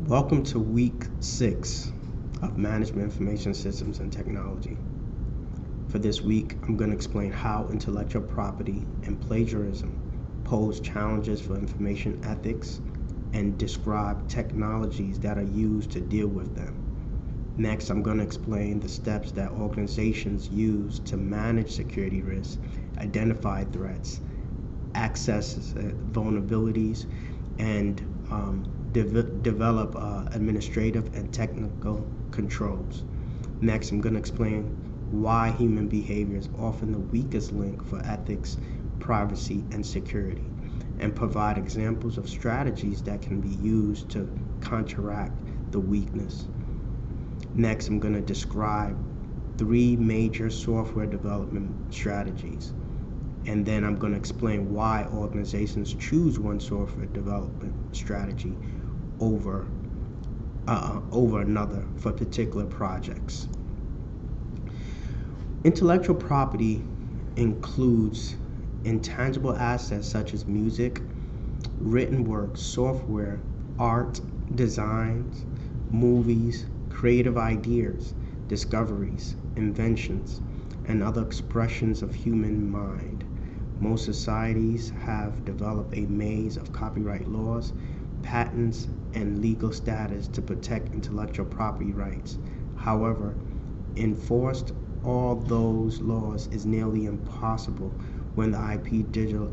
Welcome to week 6 of Management Information Systems and Technology. For this week, I'm going to explain how intellectual property and plagiarism pose challenges for information ethics and describe technologies that are used to deal with them. Next, I'm going to explain the steps that organizations use to manage security risks, identify threats, access vulnerabilities, and develop administrative and technical controls. Next, I'm going to explain why human behavior is often the weakest link for ethics, privacy, and security, and provide examples of strategies that can be used to counteract the weakness. Next, I'm going to describe 3 major software development strategies. And then I'm going to explain why organizations choose one software development strategy over another for particular projects. Intellectual property includes intangible assets such as music, written works, software, art, designs, movies, creative ideas, discoveries, inventions, and other expressions of human mind. Most societies have developed a maze of copyright laws, patents, and legal status to protect intellectual property rights. However, enforced all those laws is nearly impossible when the IP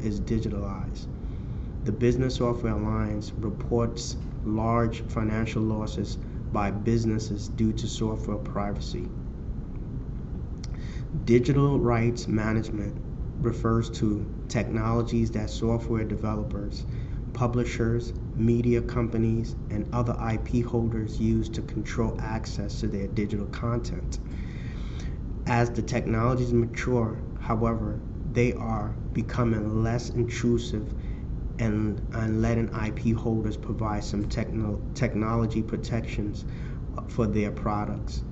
is digitalized. The Business Software Alliance reports large financial losses by businesses due to software privacy. Digital rights management refers to technologies that software developers, publishers, media companies, and other IP holders use to control access to their digital content. As the technologies mature, however, they are becoming less intrusive and letting IP holders provide some technology protections for their products.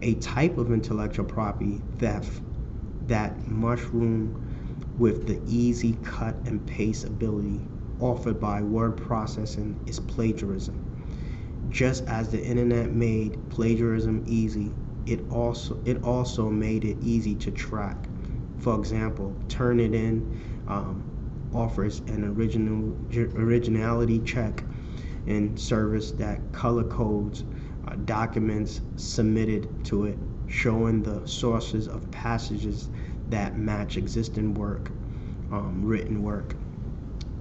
A type of intellectual property theft that mushroom with the easy cut and paste ability offered by word processing is plagiarism. Just as the internet made plagiarism easy, it also made it easy to track. For example, Turnitin offers an originality check and service that color codes documents submitted to it, showing the sources of passages that match existing work, written work.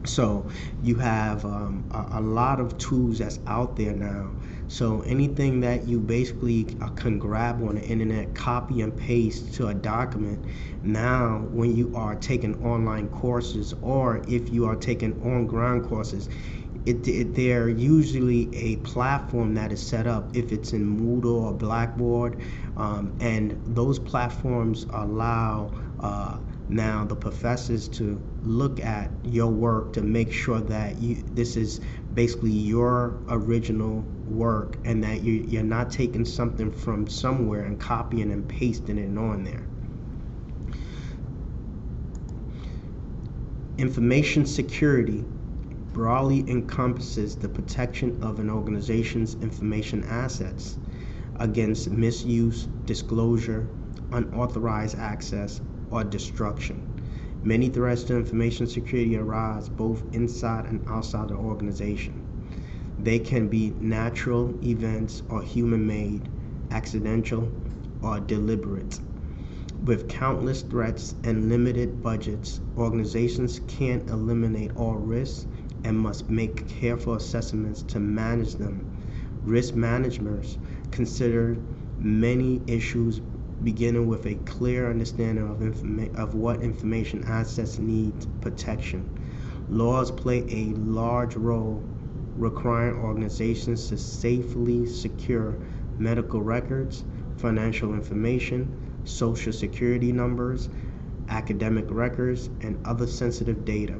So you have a lot of tools that's out there now. So anything that you basically can grab on the internet, copy and paste to a document. Now, when you are taking online courses, or if you are taking on-ground courses, they're usually a platform that is set up, if it's in Moodle or Blackboard, and those platforms allow now the professors to look at your work to make sure that this is basically your original work, and that you're not taking something from somewhere and copying and pasting it on there. Information security broadly encompasses the protection of an organization's information assets against misuse, disclosure, unauthorized access, or destruction. Many threats to information security arise both inside and outside the organization. They can be natural events or human-made, accidental, or deliberate. With countless threats and limited budgets, organizations can't eliminate all risks and must make careful assessments to manage them. Risk managers consider many issues, beginning with a clear understanding of what information assets need protection. Laws play a large role, requiring organizations to safely secure medical records, financial information, social security numbers, academic records, and other sensitive data.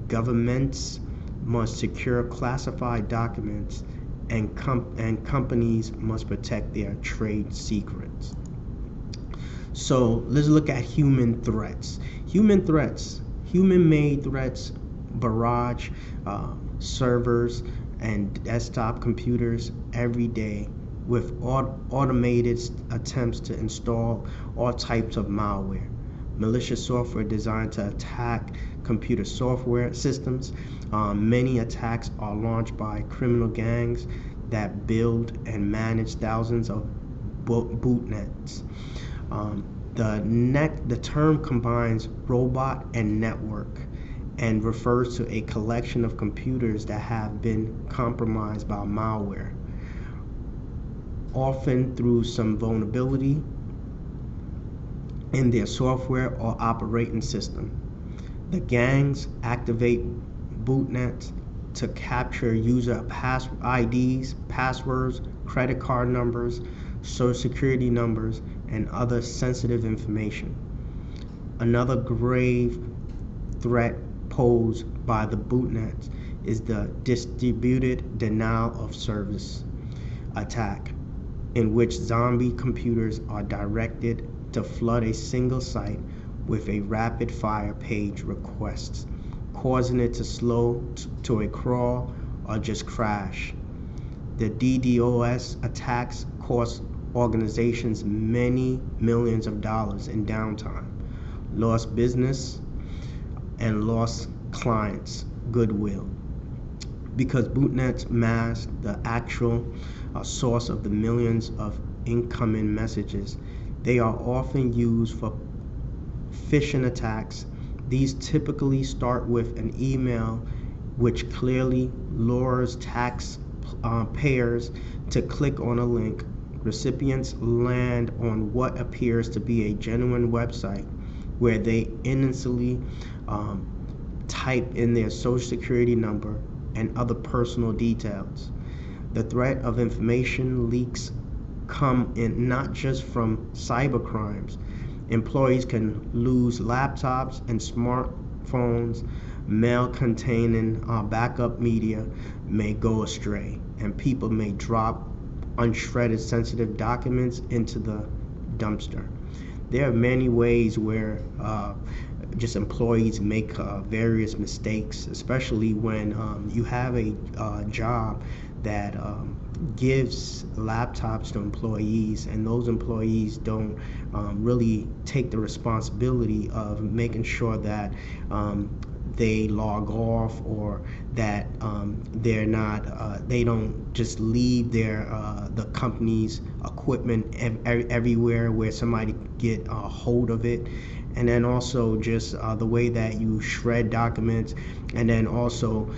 Governments must secure classified documents, and companies must protect their trade secrets. So let's look at human threats. Human-made threats, barrage servers, and desktop computers every day with automated attempts to install all types of malware. Malicious software designed to attack computer software systems. Many attacks are launched by criminal gangs that build and manage thousands of bootnets. The term combines robot and network and refers to a collection of computers that have been compromised by malware, often through some vulnerability in their software or operating system. The gangs activate bootnets to capture user IDs, passwords, credit card numbers, social security numbers, and other sensitive information. Another grave threat posed by the bootnets is the distributed denial of service attack, in which zombie computers are directed to flood a single site with a rapid-fire page request, causing it to slow to a crawl or just crash. The DDoS attacks cost organizations many millions of dollars in downtime, lost business, and lost clients' goodwill. Because bootnets mask the actual source of the millions of incoming messages, they are often used for phishing attacks. These typically start with an email which clearly lures tax payers to click on a link. Recipients land on what appears to be a genuine website where they innocently type in their social security number and other personal details. The threat of information leaks come in not just from cybercrimes. Employees can lose laptops and smartphones. Mail containing backup media may go astray, and people may drop unshredded sensitive documents into the dumpster. There are many ways where just employees make various mistakes, especially when you have a job that gives laptops to employees, and those employees don't really take the responsibility of making sure that they log off, or that they don't just leave their the company's equipment everywhere where somebody get a hold of it. And then also just the way that you shred documents, and then also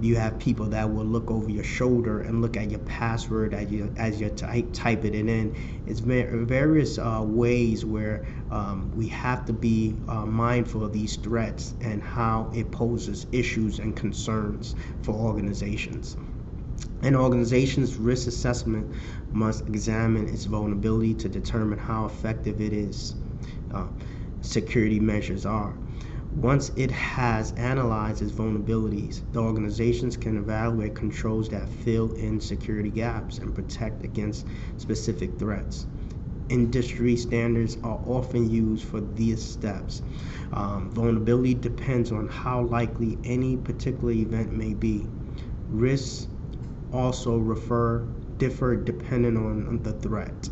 you have people that will look over your shoulder and look at your password as you type it in. It's various ways where we have to be mindful of these threats and how it poses issues and concerns for organizations. An organization's risk assessment must examine its vulnerability to determine how effective it is. Security measures are. Once it has analyzed its vulnerabilities, the organizations can evaluate controls that fill in security gaps and protect against specific threats. Industry standards are often used for these steps. Vulnerability depends on how likely any particular event may be. Risks also differ depending on the threat.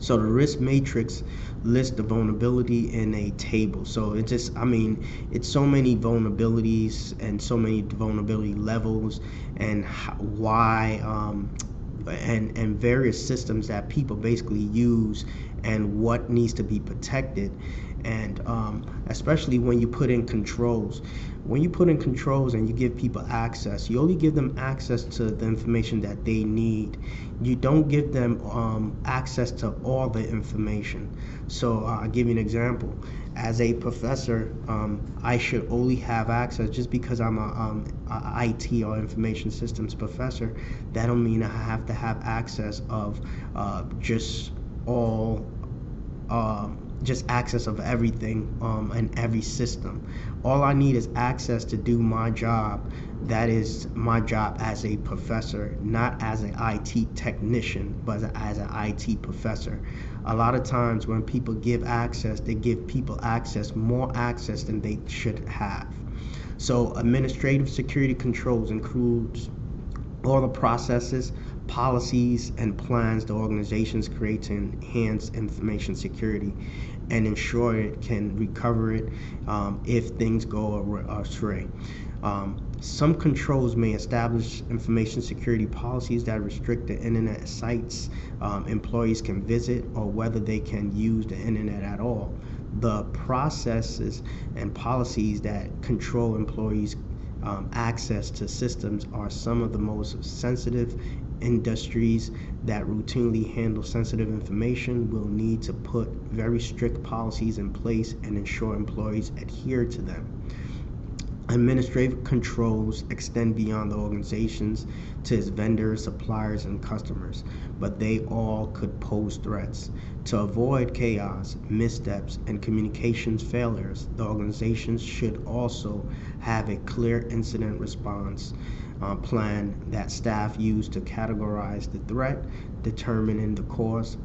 So the risk matrix lists the vulnerability in a table. So it's it's so many vulnerabilities and so many vulnerability levels, and why and various systems that people basically use, and what needs to be protected. And especially when you put in controls. When you put in controls and you give people access, you only give them access to the information that they need. You don't give them access to all the information. So I'll give you an example. As a professor, I should only have access, just because I'm a IT or information systems professor, that don't mean I have to have access of just access of everything and every system. All I need is access to do my job. That is my job as a professor, not as an IT technician, but as an IT professor. A lot of times when people give access, they give people more access than they should have. So administrative security controls includes all the processes, policies, and plans the organizations create to enhance information security and ensure it can recover it if things go astray. Some controls may establish information security policies that restrict the internet sites employees can visit or whether they can use the internet at all. The processes and policies that control employees' access to systems are some of the most sensitive industries that routinely handle sensitive information will need to put very strict policies in place and ensure employees adhere to them. Administrative controls extend beyond the organizations to its vendors, suppliers, and customers, but they all could pose threats. To avoid chaos, missteps, and communications failures, the organizations should also have a clear incident response plan that staff use to categorize the threat, determine the cause,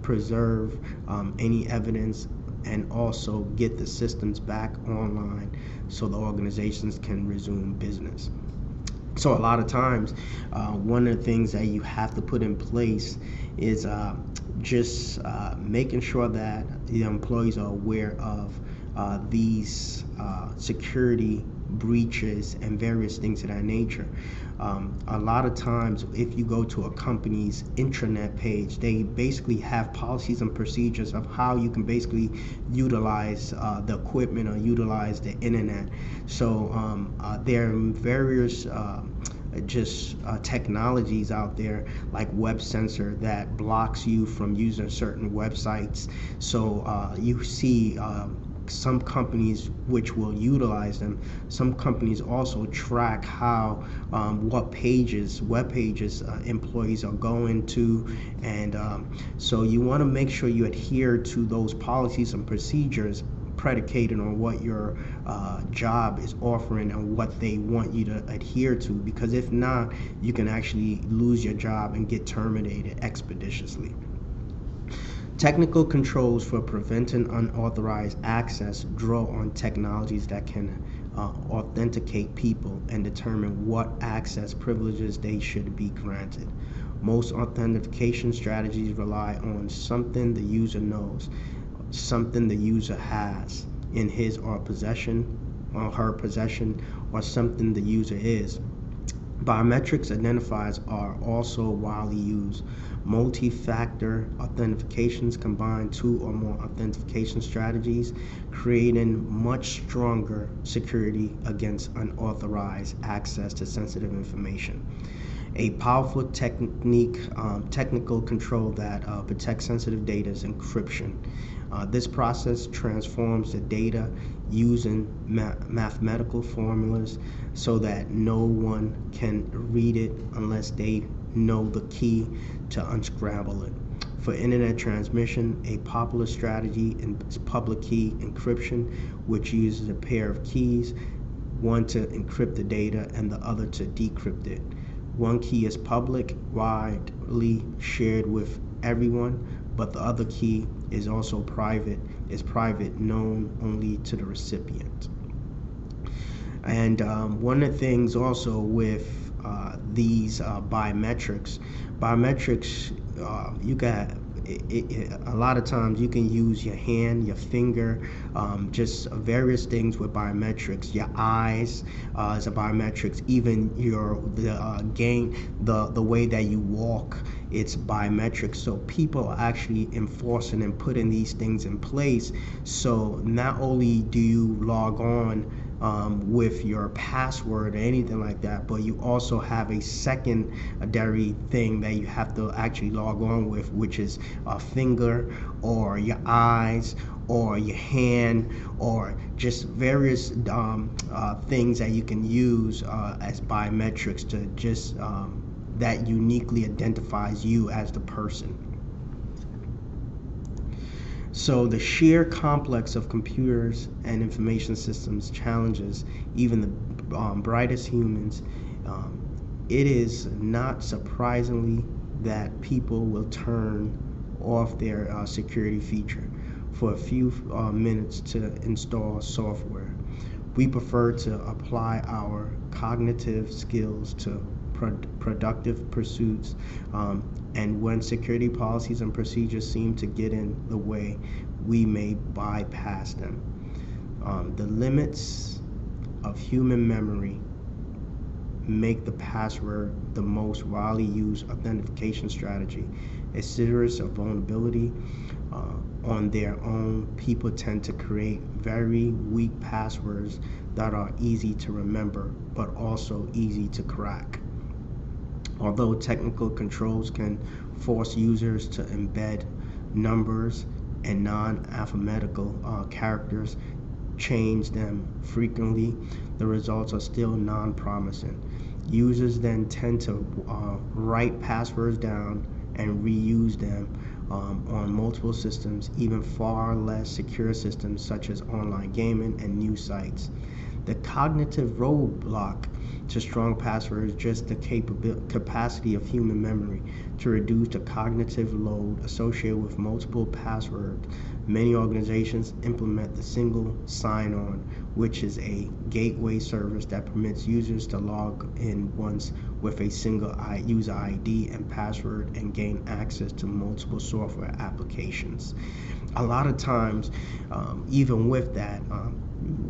preserve any evidence, and also get the systems back online so the organizations can resume business. So a lot of times, one of the things that you have to put in place is just making sure that the employees are aware of these security breaches and various things of that nature. A lot of times, if you go to a company's intranet page, they basically have policies and procedures of how you can basically utilize the equipment or utilize the internet. So there are various technologies out there like web sensor that blocks you from using certain websites. So you see some companies which will utilize them. Some companies also track how what web pages employees are going to, and so you want to make sure you adhere to those policies and procedures predicated on what your job is offering and what they want you to adhere to, because if not, you can actually lose your job and get terminated expeditiously. Technical controls for preventing unauthorized access draw on technologies that can authenticate people and determine what access privileges they should be granted. Most authentication strategies rely on something the user knows, something the user has in his or her possession, or something the user is. Biometrics identifiers are also widely used. Multi-factor authentications combine two or more authentication strategies, creating much stronger security against unauthorized access to sensitive information. A powerful technical control that protects sensitive data is encryption. This process transforms the data using mathematical formulas so that no one can read it unless they know the key to unscramble it. For internet transmission, a popular strategy is public key encryption, which uses a pair of keys, one to encrypt the data and the other to decrypt it. One key is public, widely shared with everyone, but the other key is also private, known only to the recipient. And one of the things also with these biometrics, you got a lot of times you can use your hand, your finger, just various things with biometrics. Your eyes is a biometrics. Even the way that you walk, it's biometrics. So people are actually enforcing and putting these things in place. So not only do you log on with your password or anything like that, but you also have a secondary thing that you have to actually log on with, which is a finger or your eyes or your hand, or just various things that you can use as biometrics to just that uniquely identifies you as the person. So the sheer complex of computers and information systems challenges even the brightest humans. It is not surprisingly that people will turn off their security feature for a few minutes to install software. We prefer to apply our cognitive skills to productive pursuits. And when security policies and procedures seem to get in the way, we may bypass them. The limits of human memory make the password the most widely used authentication strategy. A serious vulnerability on their own, people tend to create very weak passwords that are easy to remember but also easy to crack. Although technical controls can force users to embed numbers and non-alphabetical characters, change them frequently, the results are still non-promising. Users then tend to write passwords down and reuse them on multiple systems, even far less secure systems such as online gaming and news sites. The cognitive roadblock to strong passwords is just the capacity of human memory to reduce the cognitive load associated with multiple passwords. Many organizations implement the single sign-on, which is a gateway service that permits users to log in once with a single user ID and password and gain access to multiple software applications. A lot of times, even with that,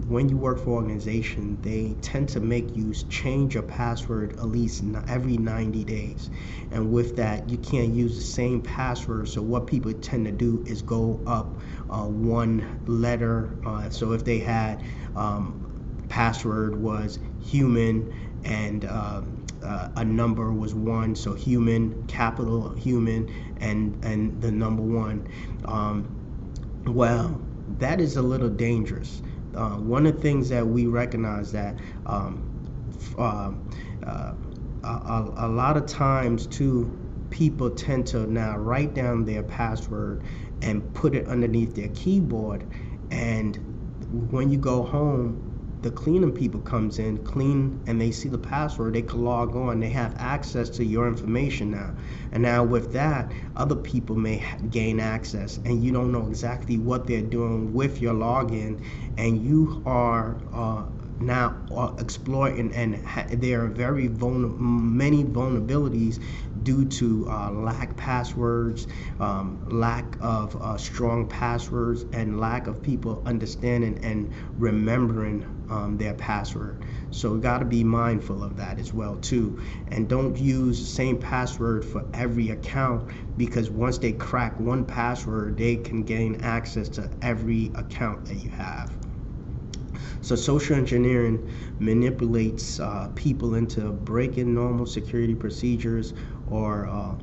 when you work for an organization, they tend to make you change your password at least every 90 days. And with that, you can't use the same password. So what people tend to do is go up one letter. So if they had password was human and a number was 1, so human, capital human, and the number 1. Well, that is a little dangerous. One of the things that we recognize that a lot of times too, people tend to now write down their password and put it underneath their keyboard, and when you go home, the cleaning people comes in, clean, and they see the password, they can log on, they have access to your information now. And now with that, other people may gain access, and you don't know exactly what they're doing with your login, and you are now exploiting, and there are many vulnerabilities due to lack passwords, lack of strong passwords, and lack of people understanding and remembering their password. So we got to be mindful of that as well too, and don't use the same password for every account, because once they crack one password, they can gain access to every account that you have. So social engineering manipulates people into breaking normal security procedures or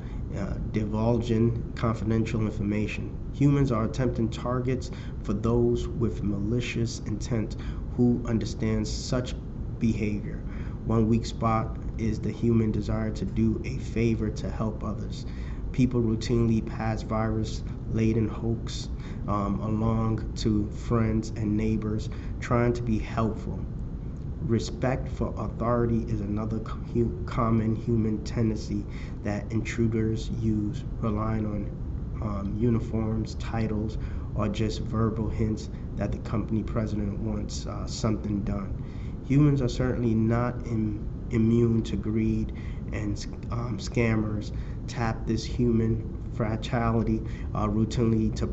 divulging confidential information. Humans are attempting targets for those with malicious intent who understand such behavior. One weak spot is the human desire to do a favor to help others. People routinely pass virus-laden hoax along to friends and neighbors, trying to be helpful. Respect for authority is another common human tendency that intruders use, relying on uniforms, titles, or just verbal hints that the company president wants something done. Humans are certainly not immune to greed, and scammers tap this human fragility routinely to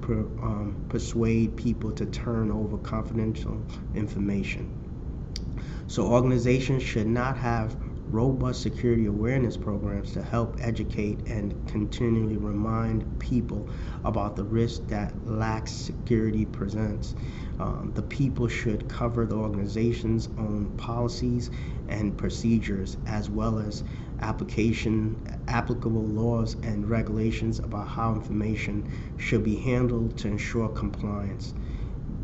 persuade people to turn over confidential information. So organizations should not have robust security awareness programs to help educate and continually remind people about the risk that lax security presents. The people should cover the organization's own policies and procedures, as well as applicable laws and regulations about how information should be handled to ensure compliance.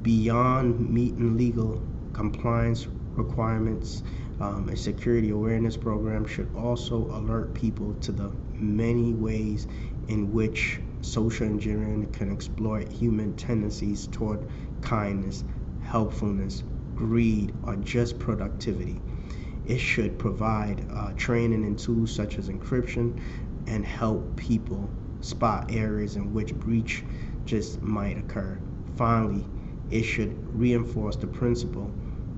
Beyond meeting legal compliance requirements, a security awareness program should also alert people to the many ways in which social engineering can exploit human tendencies toward kindness, helpfulness, greed, or just productivity. It should provide training and tools such as encryption and help people spot areas in which breach just might occur. Finally, it should reinforce the principle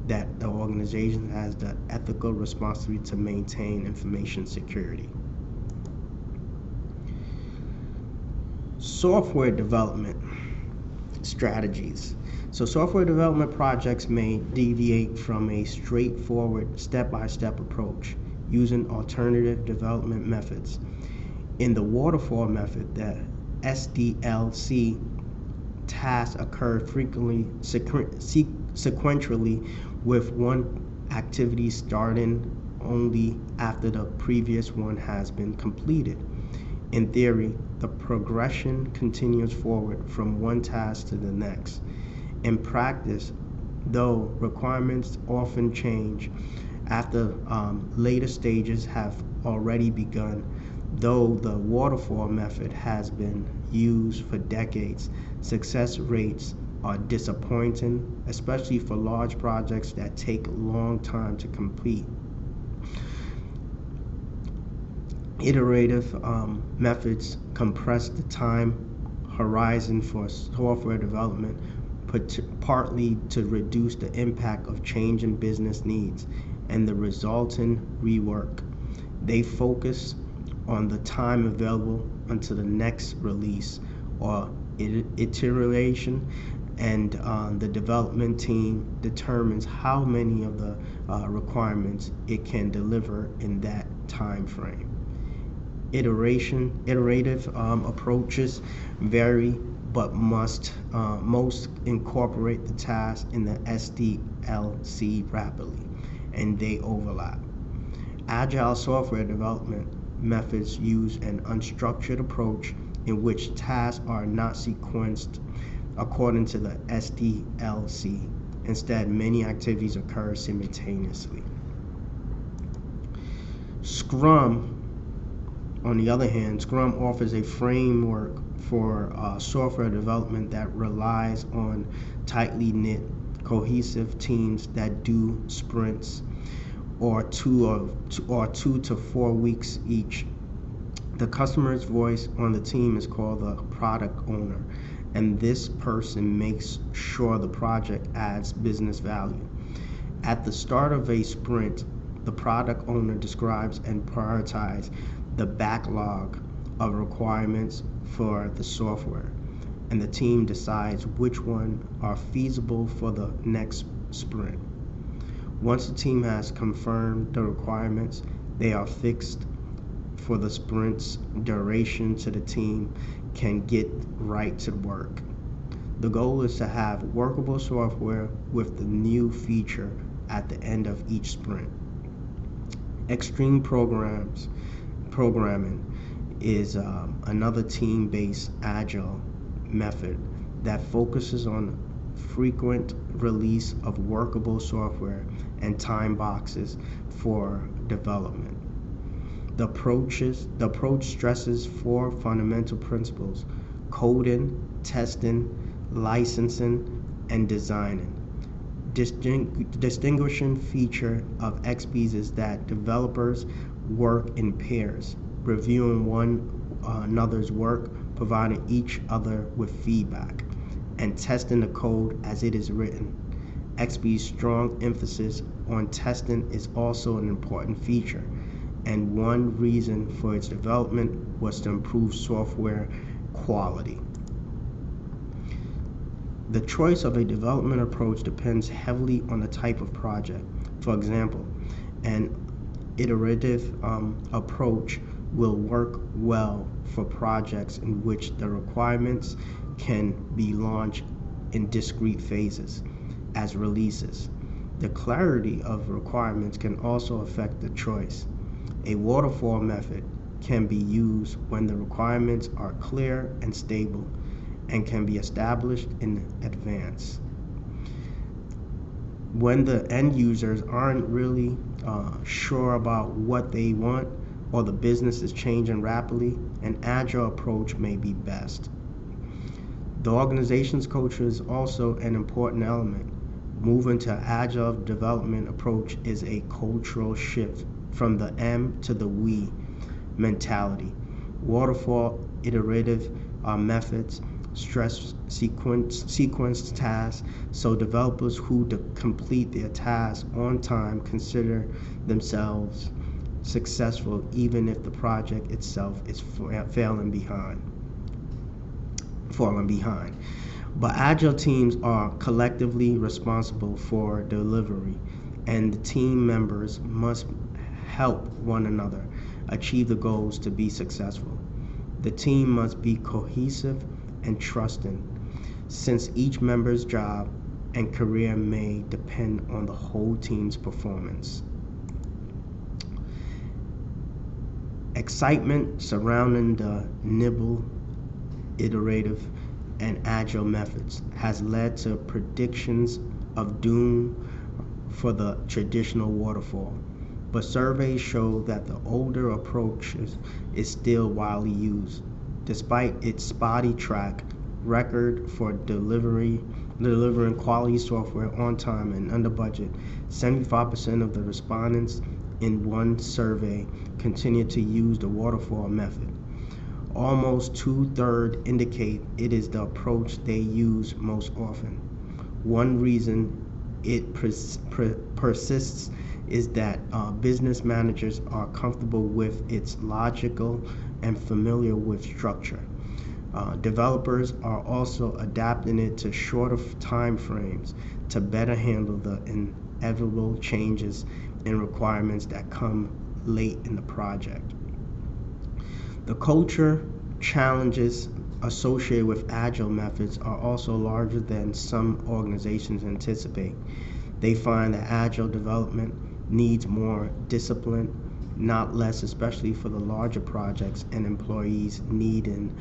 that the organization has the ethical responsibility to maintain information security. Software development strategies. So software development projects may deviate from a straightforward step-by-step approach using alternative development methods. In the waterfall method, the SDLC tasks occur frequently sequentially, with one activity starting only after the previous one has been completed. In theory, the progression continues forward from one task to the next. In practice, though, requirements often change after later stages have already begun. Though the waterfall method has been used for decades, success rates are disappointing, especially for large projects that take a long time to complete. Iterative methods compress the time horizon for software development, partly to reduce the impact of changing business needs and the resulting rework. They focus on the time available until the next release or iteration, and the development team determines how many of the requirements it can deliver in that time frame. Iterative approaches vary, but most incorporate the task in the SDLC rapidly, and they overlap. Agile software development methods use an unstructured approach in which tasks are not sequenced according to the SDLC. Instead, many activities occur simultaneously. Scrum, on the other hand, Scrum offers a framework for software development that relies on tightly knit, cohesive teams that do sprints or 2 to 4 weeks each. The customer's voice on the team is called the product owner, and this person makes sure the project adds business value. At the start of a sprint, the product owner describes and prioritizes the backlog of requirements for the software, and the team decides which ones are feasible for the next sprint. Once the team has confirmed the requirements, they are fixed for the sprint's duration so the team can get right to work. The goal is to have workable software with the new feature at the end of each sprint. Extreme programming is another team-based agile method that focuses on frequent release of workable software and time boxes for development. The approach stresses 4 fundamental principles: coding, testing, licensing, and designing. Distinguishing feature of XPs is that developers work in pairs, reviewing one another's work, providing each other with feedback, and testing the code as it is written. XP's strong emphasis on testing is also an important feature, and one reason for its development was to improve software quality. The choice of a development approach depends heavily on the type of project. For example, an iterative approach will work well for projects in which the requirements can be launched in discrete phases as releases. The clarity of requirements can also affect the choice. A waterfall method can be used when the requirements are clear and stable and can be established in advance. When the end users aren't really sure about what they want, or the business is changing rapidly, an agile approach may be best. The organization's culture is also an important element. Moving to agile development approach is a cultural shift from the M to the we mentality. Waterfall iterative methods stress sequence tasks, so developers who complete their tasks on time consider themselves successful even if the project itself is falling behind. But agile teams are collectively responsible for delivery, and the team members must help one another achieve the goals to be successful. The team must be cohesive and trusting, since each member's job and career may depend on the whole team's performance. Excitement surrounding the nimble, iterative, and agile methods has led to predictions of doom for the traditional waterfall, but surveys show that the older approach is still widely used. Despite its spotty track record for delivering quality software on time and under budget, 75% of the respondents in one survey continue to use the waterfall method. Almost two-thirds indicate it is the approach they use most often. One reason it persists is that business managers are comfortable with its logical and familiar with structure. Developers are also adapting it to shorter time frames to better handle the inevitable changes and requirements that come late in the project. The culture challenges associated with agile methods are also larger than some organizations anticipate. They find that agile development needs more discipline, not less, especially for the larger projects, and employees needing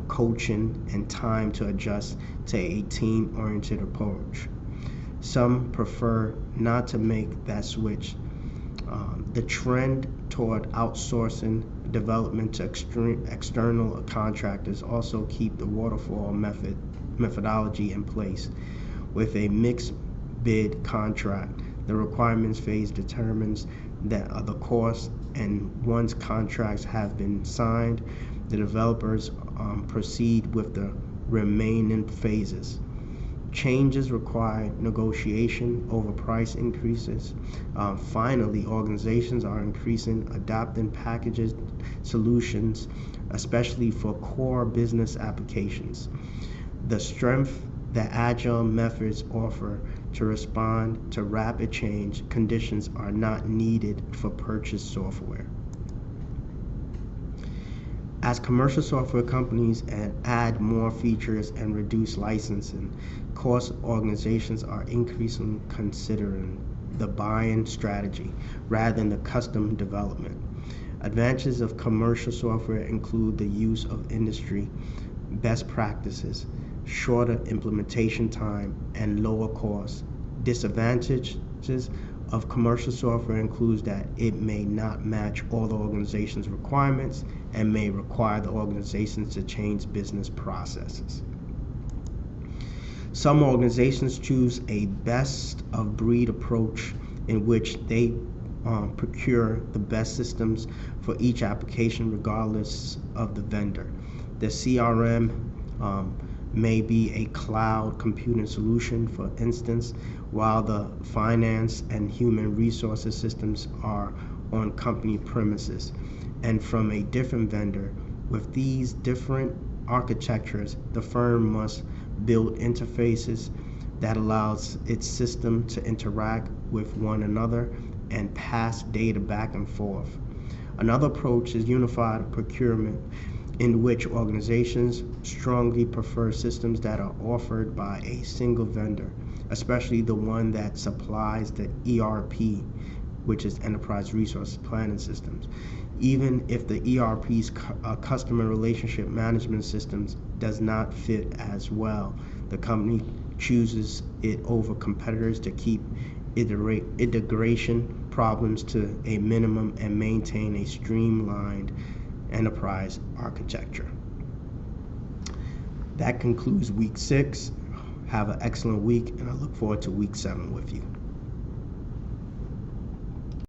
coaching and time to adjust to a team-oriented approach. Some prefer not to make that switch. The trend toward outsourcing development to external contractors also keep the waterfall methodology in place. With a mixed bid contract, the requirements phase determines that the cost, and once contracts have been signed, the developers proceed with the remaining phases. Changes require negotiation over price increases. Finally, organizations are increasing adopting packaged solutions, especially for core business applications. The strength that agile methods offer to respond to rapid change conditions are not needed for purchased software. As commercial software companies add more features and reduce licensing costs, organizations are increasingly considering the buy-in strategy rather than the custom development. Advantages of commercial software include the use of industry best practices, shorter implementation time, and lower costs. Disadvantages of commercial software includes that it may not match all the organization's requirements and may require the organizations to change business processes. Some organizations choose a best-of-breed approach in which they procure the best systems for each application regardless of the vendor. The CRM may be a cloud computing solution, for instance, while the finance and human resources systems are on company premises and from a different vendor. With these different architectures, the firm must build interfaces that allows its system to interact with one another and pass data back and forth. Another approach is unified procurement, in which organizations strongly prefer systems that are offered by a single vendor, especially the one that supplies the ERP, which is Enterprise Resource Planning Systems. Even if the ERP's customer relationship management systems does not fit as well, the company chooses it over competitors to keep integration problems to a minimum and maintain a streamlined enterprise architecture. That concludes week 6. Have an excellent week, and I look forward to week 7 with you.